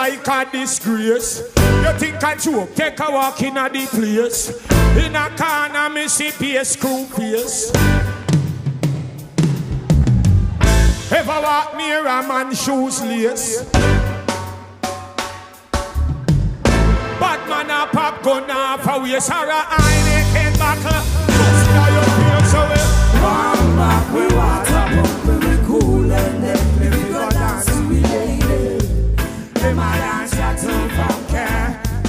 like a disgrace. You think I joke, take a walk in a the place. In a corner, me see PS screw face. Ever walk near a man shoes lace? Bad man a pop gun off a waist or a eye naked buckle. Just how you feel so well. Warm back, we water pump, we cool and then we go dance, we lady. We my dance ya to funky.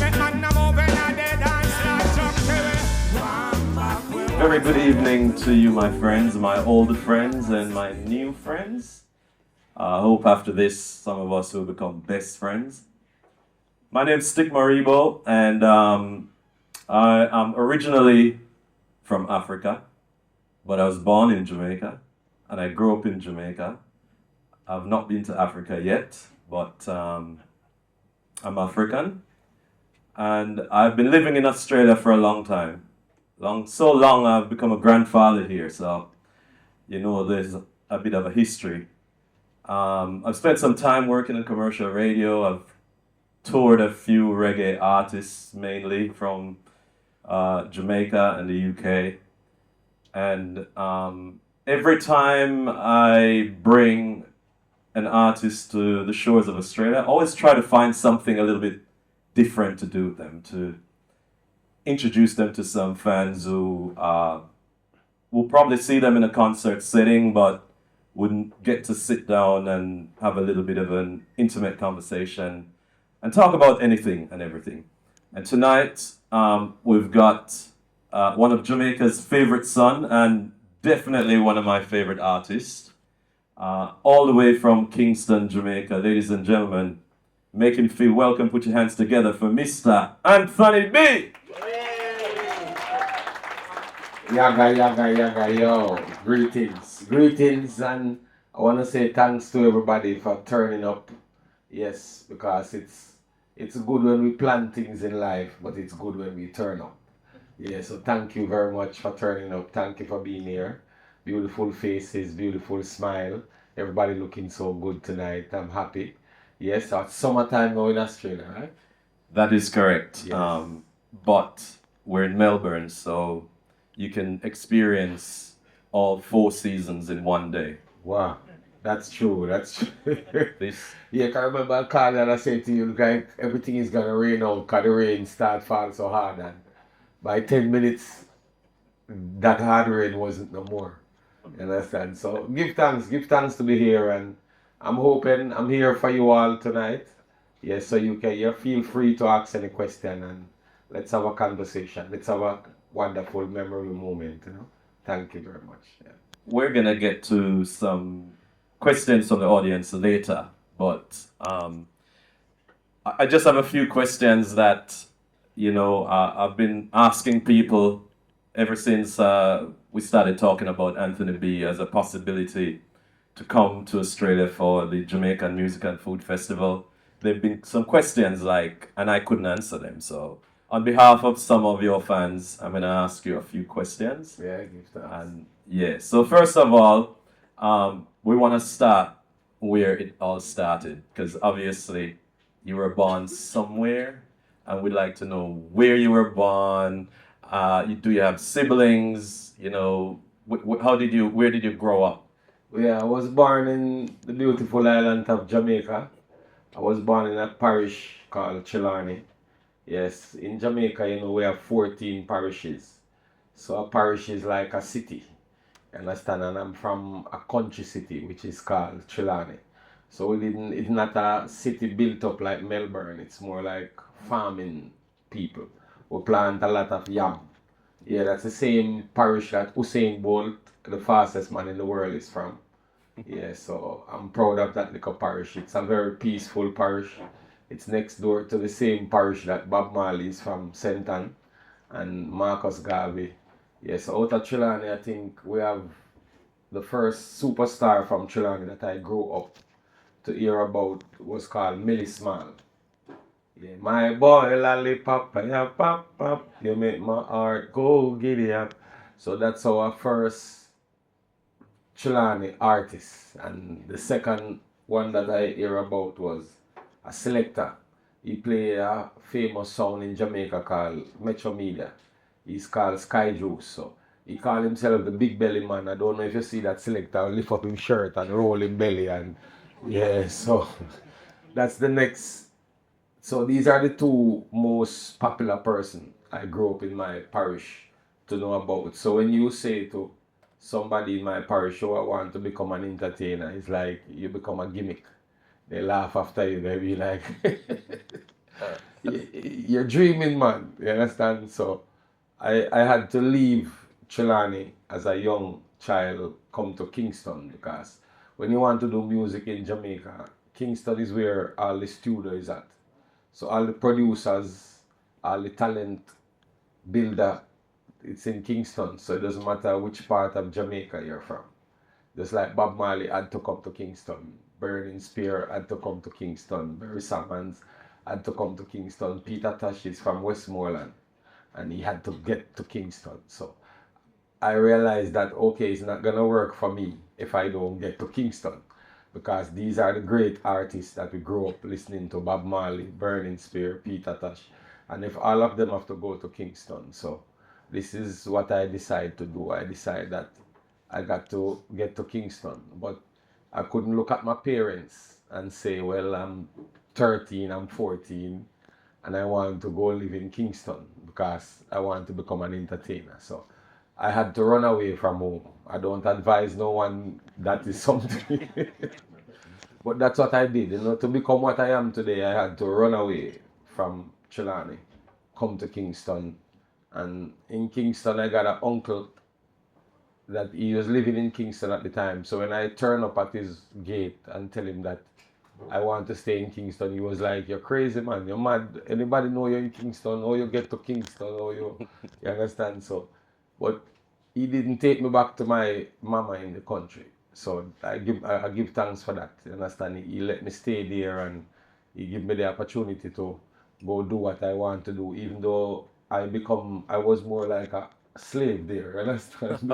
Make man a move in a dead dance like junkie. Warm back, we water. Very good evening to you, my friends, my older friends and my new friends. I hope after this, some of us will become best friends. My name's Mareebo, and I am originally from Africa, but I was born in Jamaica, and I grew up in Jamaica. I've not been to Africa yet, but I'm African, and I've been living in Australia for a long time. So long I've become a grandfather here, so you know there's a bit of a history. I've spent some time working in commercial radio. I've toured a few reggae artists, mainly from Jamaica and the UK. And every time I bring an artist to the shores of Australia, I always try to find something a little bit different to do with them, to introduce them to some fans who will probably see them in a concert setting, but wouldn't get to sit down and have a little bit of an intimate conversation and talk about anything and everything. And tonight, we've got one of Jamaica's favorite son and definitely one of my favorite artists, all the way from Kingston, Jamaica. Ladies and gentlemen, make him feel welcome. Put your hands together for Mr. Anthony B. Yaga, yaga, yaga, yo. Greetings, and I want to say thanks to everybody for turning up. Yes, because it's good when we plan things in life, but it's good when we turn up. Yeah, so thank you very much for turning up. Thank you for being here. Beautiful faces, beautiful smile. Everybody looking so good tonight. I'm happy. Yes, it's summertime now in Australia, right? That is correct. Yes. But we're in Melbourne, so you can experience all 4 seasons in one day. Wow, that's true. This Yeah, I remember a call that I said to you, look like everything is gonna rain out because the rain started falling so hard, and by 10 minutes, that hard rain wasn't no more. You understand? So give thanks to be here, and I'm hoping I'm here for you all tonight. Yes, so you feel free to ask any question, and let's have a conversation. Let's have a wonderful, memorable moment. Thank you very much. Yeah. we're gonna get to some questions from the audience later, but I just have a few questions that I've been asking people ever since we started talking about Anthony B as a possibility to come to Australia for the Jamaican Music and Food Festival. There have been some questions and I couldn't answer them. So on behalf of some of your fans, I'm going to ask you a few questions. Yeah, give thanks. So first of all, we want to start where it all started, because obviously you were born somewhere, and we'd like to know where you were born. Do you have siblings? Where did you grow up? Yeah, I was born in the beautiful island of Jamaica. I was born in a parish called Chilani. Yes, in Jamaica, we have 14 parishes. So a parish is like a city, you understand? And I'm from a country city, which is called Chilani. So it's not a city built up like Melbourne. It's more like farming people. We plant a lot of yam. Yeah, that's the same parish that Usain Bolt, the fastest man in the world, is from. Yeah, so I'm proud of that little parish. It's a very peaceful parish. It's next door to the same parish that Bob Marley is from, St. Ann, and Marcus Garvey. Yes, so out of Trelawney, I think we have the first superstar from Trelawney that I grew up to hear about was called Millie Small. Yeah, my boy lollipop, yeah, pop, pop, you make my heart go giddy up. So that's our first Trelawney artist. And the second one that I hear about was a selector. He play a famous song in Jamaica called Metro Media. He's called Sky Juice. So he called himself the Big Belly Man. I don't know if you see that selector lift up his shirt and roll his belly and yeah, so that's the next. So these are the two most popular person I grew up in my parish to know about. So when you say to somebody in my parish, oh, I want to become an entertainer, it's like you become a gimmick. They laugh after you, they be like, you're dreaming, man. You understand? So I had to leave Trelawney as a young child, come to Kingston because when you want to do music in Jamaica, Kingston is where all the studio is at. So all the producers, all the talent builder, it's in Kingston. So it doesn't matter which part of Jamaica you're from. Just like Bob Marley had to come to Kingston, Burning Spear had to come to Kingston, Barry Sammons had to come to Kingston, Peter Tosh is from Westmoreland and he had to get to Kingston. So I realized that okay, it's not gonna work for me if I don't get to Kingston because these are the great artists that we grew up listening to, Bob Marley, Burning Spear, Peter Tosh, and if all of them have to go to Kingston, so this is what I decided to do. I decided that I got to get to Kingston, but I couldn't look at my parents and say, well, I'm 13, I'm 14, and I want to go live in Kingston because I want to become an entertainer. So I had to run away from home. I don't advise no one that is something. But that's what I did. You know, to become what I am today, I had to run away from Trelawney, come to Kingston. And in Kingston, I got an uncle that he was living in Kingston at the time. So when I turn up at his gate and tell him that I want to stay in Kingston, he was like, you're crazy, man. You're mad. Anybody know you're in Kingston? Or you get to Kingston? Or you understand? So, but he didn't take me back to my mama in the country. So I give thanks for that. You understand? He let me stay there and he gave me the opportunity to go do what I want to do, even though I was more like a slave there, you understand?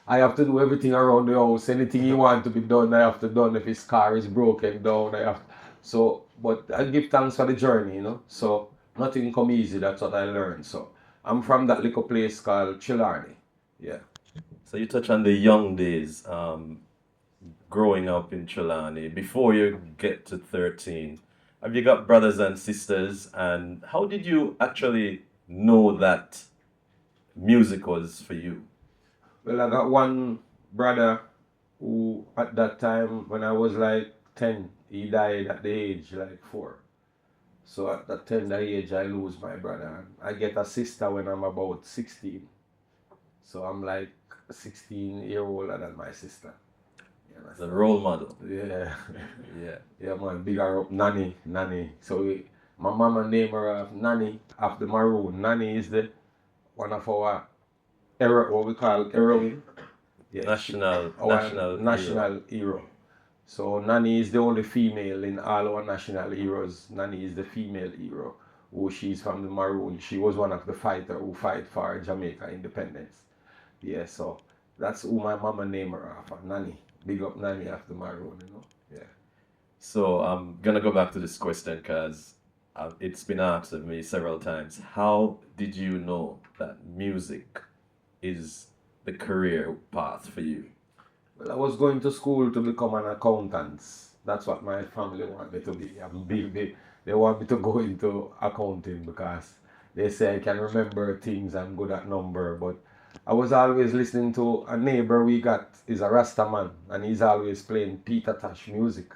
I have to do everything around the house. Anything you want to be done, I have to done. If his car is broken down, I have. So, but I give thanks for the journey, you know. So nothing come easy. That's what I learned. So I'm from that little place called Trelawney. Yeah. So you touch on the young days, growing up in Trelawney. Before you get to 13, have you got brothers and sisters? And how did you actually know that music was for you? Well, I got one brother who, at that time, when I was like 10, he died at the age like 4. So at that tender age, I lose my brother. I get a sister when I'm about 16. So I'm like 16 years older than my sister. The role model. Yeah. Yeah. Yeah, man, big her up, Nanny. So my mama named her Nanny after Maroon. Nanny is the one of our what we call heroine. Yeah, national hero. So Nanny is the only female in all our national heroes. Nanny is the female hero. Who she's from the Maroon. She was one of the fighters who fight for Jamaica independence. Yeah, so that's who my mama named her after, Nanny. Big up Nanny after Maroon, you know. Yeah. So I'm gonna go back to this question because it's been asked of me several times. How did you know that music is the career path for you? Well, I was going to school to become an accountant. That's what my family want me to be. They want me to go into accounting because they say I can remember things, I'm good at number. But I was always listening to a neighbor we got is a Rasta man and he's always playing Peter Tosh music.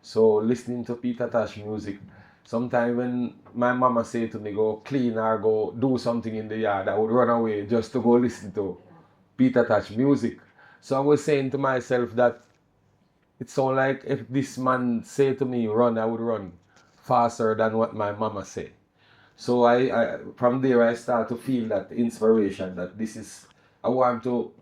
So listening to Peter Tosh music, sometimes when my mama say to me go clean or go do something in the yard, I would run away just to go listen to Peter Tosh music. So I was saying to myself that it sounds like if this man say to me run, I would run faster than what my mama say. So I from there I start to feel that inspiration that I want to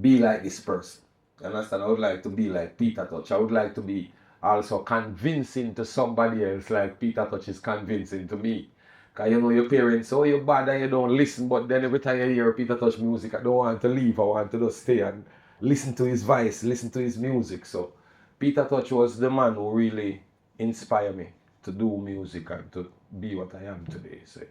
be like this person. You understand? I would like to be like Peter Tosh. I would like to be also convincing to somebody else like Peter Tosh is convincing to me. Because you know your parents, oh you're bad and you don't listen, but then every time you hear Peter Tosh music, I don't want to leave, I want to just stay and listen to his voice, listen to his music. So Peter Tosh was the man who really inspired me to do music and to be what I am today. So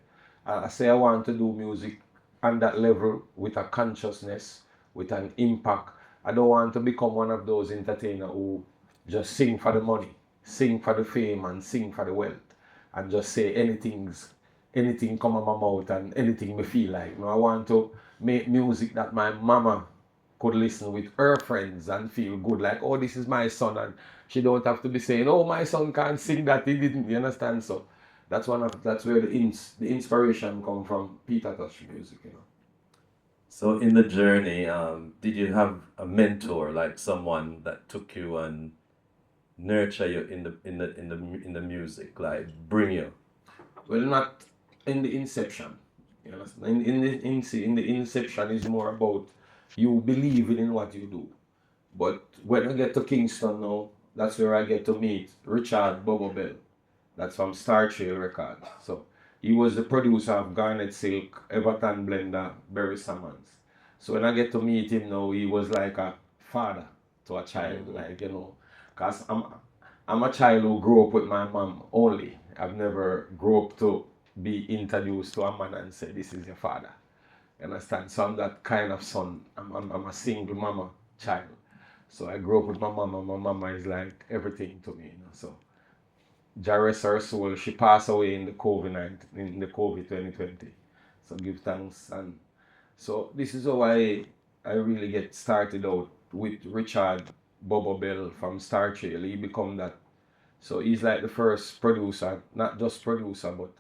I say I want to do music on that level with a consciousness, with an impact. I don't want to become one of those entertainers who just sing for the money, sing for the fame, and sing for the wealth, and just say anything come out my mouth and anything me feel like. No, I want to make music that my mama could listen with her friends and feel good, like, oh, this is my son, and she don't have to be saying, oh, my son can't sing that, he didn't, you understand? So that's where the inspiration come from, Peter Tosh music, you know. So in the journey, did you have a mentor, like someone that took you and nurture you in the music, like bring you? Well, not in the inception. You understand? In the inception is more about you believing in what you do. But when I get to Kingston now, that's where I get to meet Richard Bobo Bell. That's from Star Trail Records. So he was the producer of Garnet Silk, Everton Blender, Barry Sammons. So when I get to meet him now, he was like a father to a child, like, you know, because I'm a child who grew up with my mom only. I've never grew up to be introduced to a man and say, this is your father. You understand? So I'm that kind of son. I'm a single mama child. So I grew up with my mama. My mama is like everything to me, you know. So Jah rest her soul. She passed away in the COVID 2020. So give thanks. And so this is how I really get started out with Richard Bobo Bell from Star Trail. He become that. So he's like the first producer, not just producer, but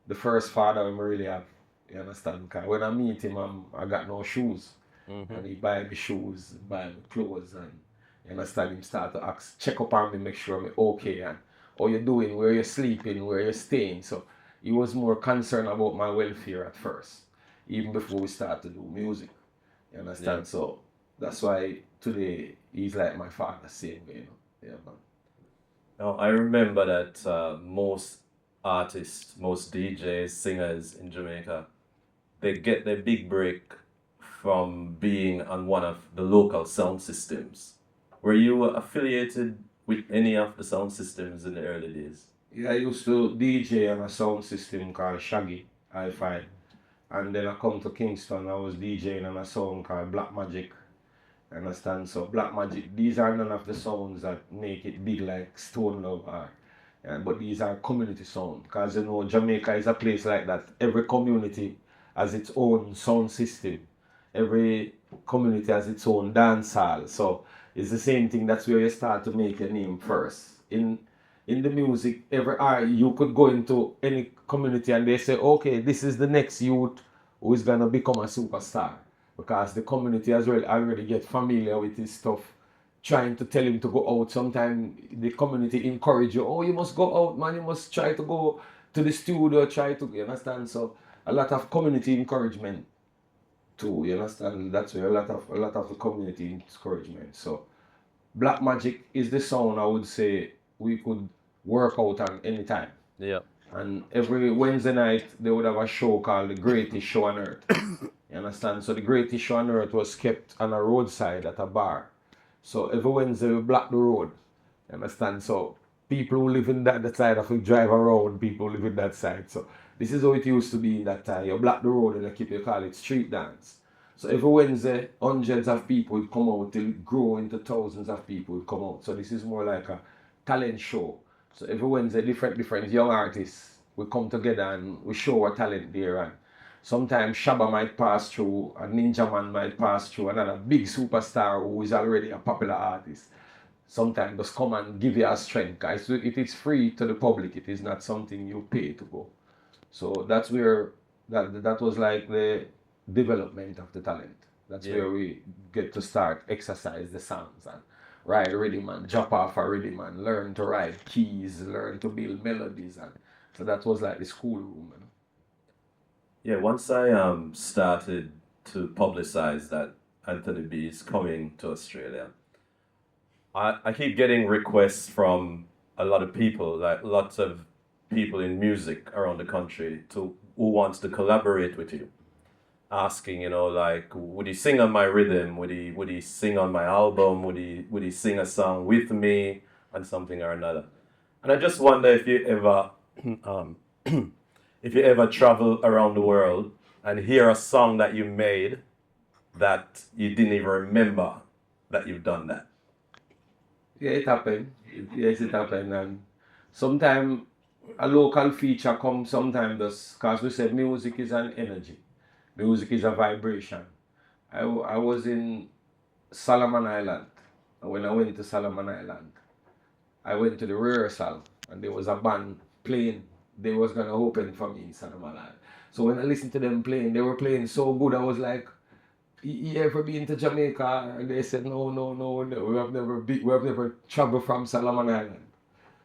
the first father I really have. You understand? Because when I meet him, I got no shoes. And he buy me shoes, buy me clothes, and you understand, him start to ask, check up on me, make sure I'm okay, and how you doing, where you sleeping, where you staying. So he was more concerned about my welfare at first, even before we start to do music. You understand? Yeah. So that's why today he's like my father, same way, you know. Yeah, man. Now, I remember that most artists, most DJs, singers in Jamaica, they get their big break from being on one of the local sound systems. Were you affiliated with any of the sound systems in the early days? Yeah, I used to DJ on a sound system called Shaggy Hi-Fi. And then I come to Kingston, I was DJing on a sound called Black Magic. Understand? So Black Magic, these are none of the sounds that make it big like Stone Love are. Yeah, but these are community sound. Because you know, Jamaica is a place like that. Every community has its own sound system. Every community has its own dance hall. So it's the same thing. That's where you start to make your name first. In the music, you could go into any community and they say, okay, this is the next youth who is gonna become a superstar. Because the community has already get familiar with this stuff, trying to tell him to go out. Sometimes the community encourage you, oh, you must go out, man, you must try to go to the studio, you understand? So a lot of community encouragement too, you understand? That's where a lot of the community encouragement. So Black Magic is the sound I would say we could work out on any time. Yeah. And every Wednesday night they would have a show called The Greatest Show on Earth. You understand? So The Greatest Show on Earth was kept on a roadside at a bar. So every Wednesday we block the road. You understand? So people who live in that side have to drive around, people who live in that side. So this is how it used to be in that time. You block the road and you call it street dance. So every Wednesday, hundreds of people would come out till it grow into thousands of people would come out. So this is more like a talent show. So every Wednesday, different young artists will come together and we show our talent there. And sometimes Shabba might pass through, a Ninja Man might pass through, another big superstar who is already a popular artist. Sometimes just come and give you a strength, guys. So it is free to the public. It is not something you pay to go. So that's where that was like the development of the talent. That's where we get to start exercise the sounds and ride rhythm and drop off a rhythm and learn to write keys, learn to build melodies, and so that was like the schoolroom. You know? Yeah, once I started to publicize that Anthony B is coming to Australia, I keep getting requests from a lot of people, like lots of people in music around the country who wants to collaborate with you. Asking, you know, like, would he sing on my rhythm? Would he sing on my album? Would he sing a song with me on something or another? And I just wonder if you ever, um, if you ever travel around the world and hear a song that you made that you didn't even remember that you've done that. Yeah, it happened. Yes, it happened. And sometimes a local feature comes sometimes because we said music is an energy. Music is a vibration. I was in Solomon Island. And when I went to Solomon Island, I went to the rehearsal and there was a band playing. They was gonna open for me in Solomon Island. So when I listened to them playing, they were playing so good. I was like, you ever been to Jamaica? And they said, no, no, no, no. We have never traveled from Solomon Island.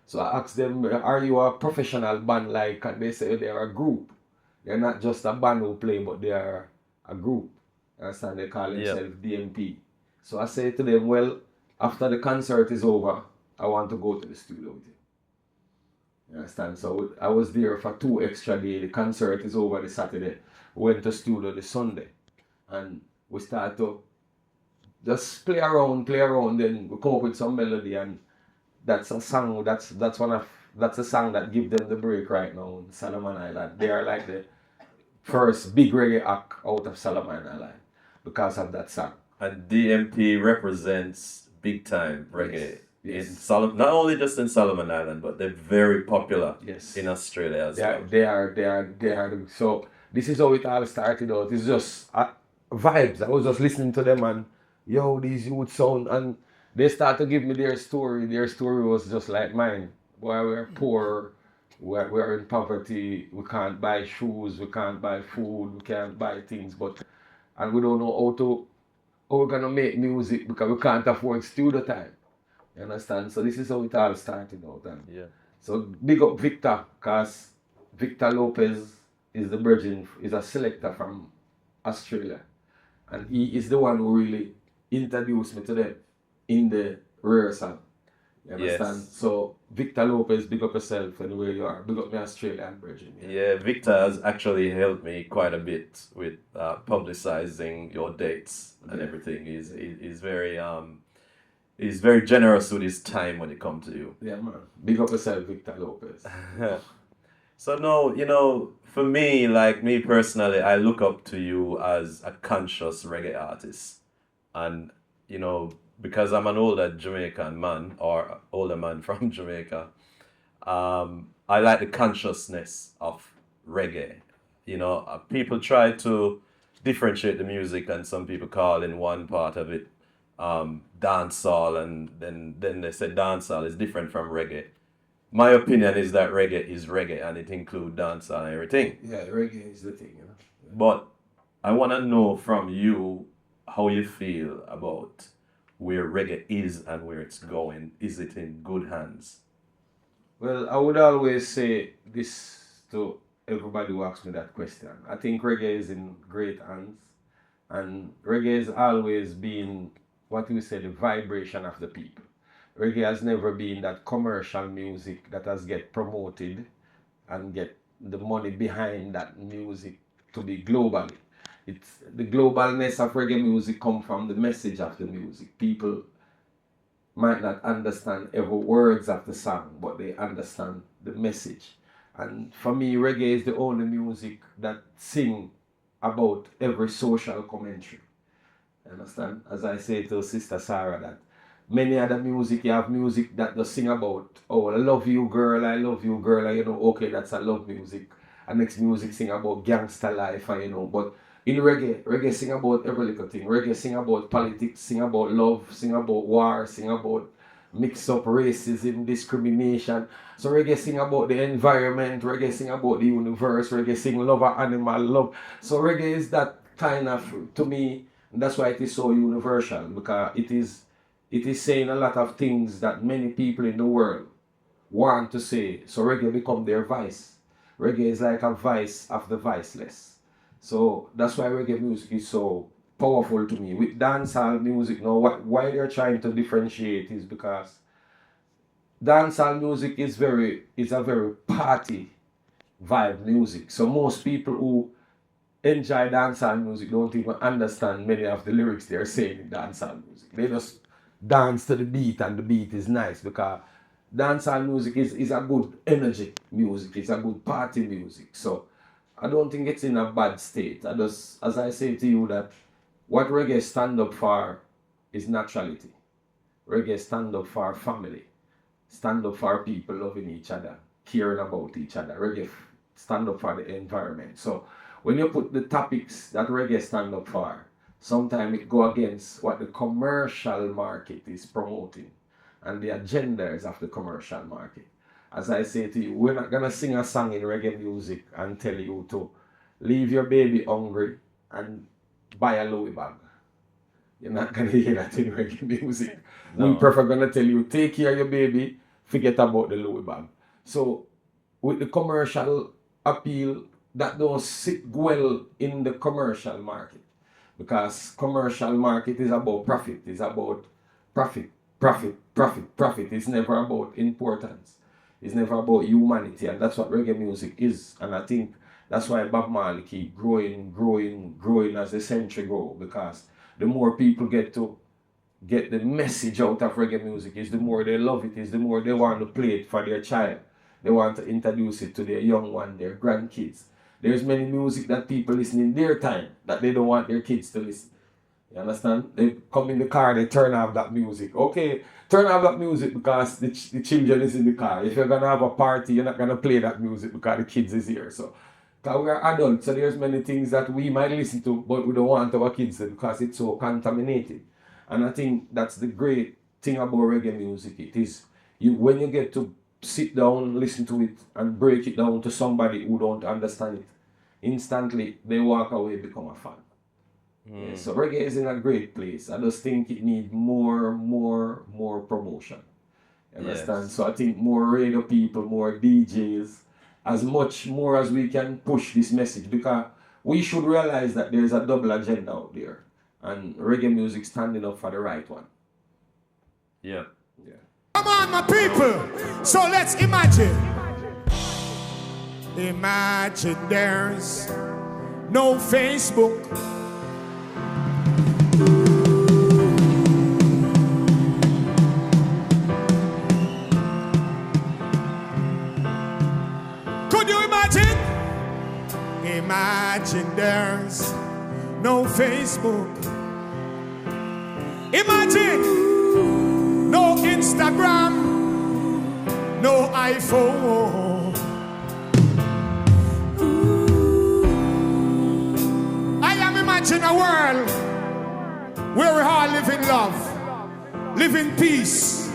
So I asked them, are you a professional band like? And they said they are a group. They're not just a band who play, but they are a group. You understand? They call themselves DMP. So I said to them, well, after the concert is over, I want to go to the studio with you. You understand? So I was there for 2 extra days. The concert is over the Saturday. Went to studio the Sunday. And we start to just play around, then we come up with some melody, and that's a song, that's a song that give them the break right now in Solomon Island. They are like the first big reggae act out of Solomon Island because of that song. And DMP represents big time reggae. Yes. In Solomon, not only just in Solomon Island, but they're very popular in Australia as well. They are. So this is how it all started out. It's just vibes. I was just listening to them and yo, these youth sound, and they start to give me their story. Their story was just like mine. Boy, we're poor, we're in poverty, we can't buy shoes, we can't buy food, we can't buy things, and we don't know how we're gonna make music because we can't afford studio time. You understand? So this is how it all started out. And so big up Victor, because Victor Lopez is a selector from Australia. And he is the one who really introduced me to them in the rehearsal. You understand? Yes. So Victor Lopez, big up yourself and where you are. Big up my Australian virgin. Yeah, Victor has actually helped me quite a bit with publicizing your dates and everything. He's very generous with his time when it comes to you. Yeah, man. Big up yourself, Victor Lopez. So no, for me, like me personally, I look up to you as a conscious reggae artist. And, because I'm an older Jamaican man, or older man from Jamaica, I like the consciousness of reggae. People try to differentiate the music, and some people call in one part of it dancehall, and then they say dancehall is different from reggae. My opinion is that reggae is reggae, and it includes dancehall and everything. Yeah, reggae is the thing, But I want to know from you how you feel about where reggae is and where it's going. Is it in good hands? Well, I would always say this to everybody who asks me that question. I think reggae is in great hands, and reggae has always been what we say the vibration of the people. Reggae has never been that commercial music that has get promoted and get the money behind that music to be globally. It's the globalness of reggae music come from the message of the music. People might not understand every words of the song, but they understand the message. And for me, reggae is the only music that sing about every social commentary. Understand? As I say to Sister Sarah, that many other music, you have music that does sing about, oh, I love you girl, and okay, that's a love music. And next music sing about gangster life, and but in reggae sing about every little thing. Reggae sing about politics, sing about love, sing about war, sing about mix up racism, discrimination. So reggae sing about the environment, reggae sing about the universe, reggae sing love of animal love. So reggae is that kind of, to me, and that's why it is so universal, because it is saying a lot of things that many people in the world want to say. So reggae become their vice. Reggae is like a vice of the viceless. So that's why reggae music is so powerful to me. With dancehall music now, why they're trying to differentiate is because dancehall music is a very party vibe music. So most people who enjoy dancehall music don't even understand many of the lyrics they're saying in dancehall music. They just dance to the beat, and the beat is nice because dancehall music is a good energy music, it's a good party music. So I don't think it's in a bad state. As I say to you, that what reggae stand up for is naturality. Reggae stand up for family, stand up for people loving each other, caring about each other. Reggae stand up for the environment. So when you put the topics that reggae stand up for, sometimes it go against what the commercial market is promoting and the agendas of the commercial market. As I say to you, we're not gonna sing a song in reggae music and tell you to leave your baby hungry and buy a Louis bag. You're not gonna hear that in reggae music. No. We prefer gonna tell you, take care of your baby, forget about the Louis bag. So with the commercial appeal, that don't sit well in the commercial market. Because commercial market is about profit. It's about profit. It's never about importance. It's never about humanity, and that's what reggae music is. And I think that's why Bob Marley keep growing as the century grow, because the more people get to get the message out of reggae music, is the more they love it, is the more they want to play it for their child. They want to introduce it to their young one, their grandkids. There's many music that people listen in their time that they don't want their kids to listen. You understand? They come in the car, they turn off that music. Okay, turn off that music because the children is in the car. If you're going to have a party, you're not going to play that music because the kids is here. So, because we are adults, so there's many things that we might listen to, but we don't want our kids to because it's so contaminated. And I think that's the great thing about reggae music. It is, when you get to sit down, listen to it, and break it down to somebody who don't understand it, instantly they walk away, become a fan. Yeah, so reggae is in a great place. I just think it needs more promotion. You understand? Yes. So I think more radio people, more DJs, as much more as we can push this message, because we should realize that there's a double agenda out there, and reggae music standing up for the right one. Yeah. Yeah. Come on, my people. So let's imagine. Imagine there's no Facebook. Could you imagine? Imagine there's no Facebook. Imagine no Instagram, no iPhone. I am imagining a world where we all live in love, live in peace,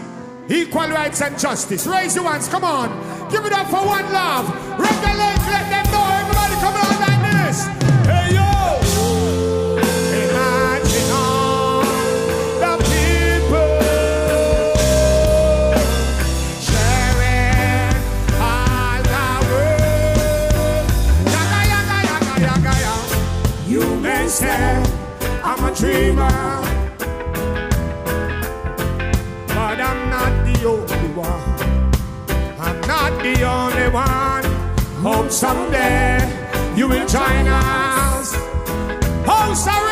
equal rights and justice. Raise your hands, come on. Give it up for one love. Regulate, let them know. Everybody come on like this. Hey, yo. Imagine all the people sharing all the world. Yaga. You may say I'm a dreamer, but I'm not the only one. I'm not the only one. Hope someday you will join us. Oh, sorry.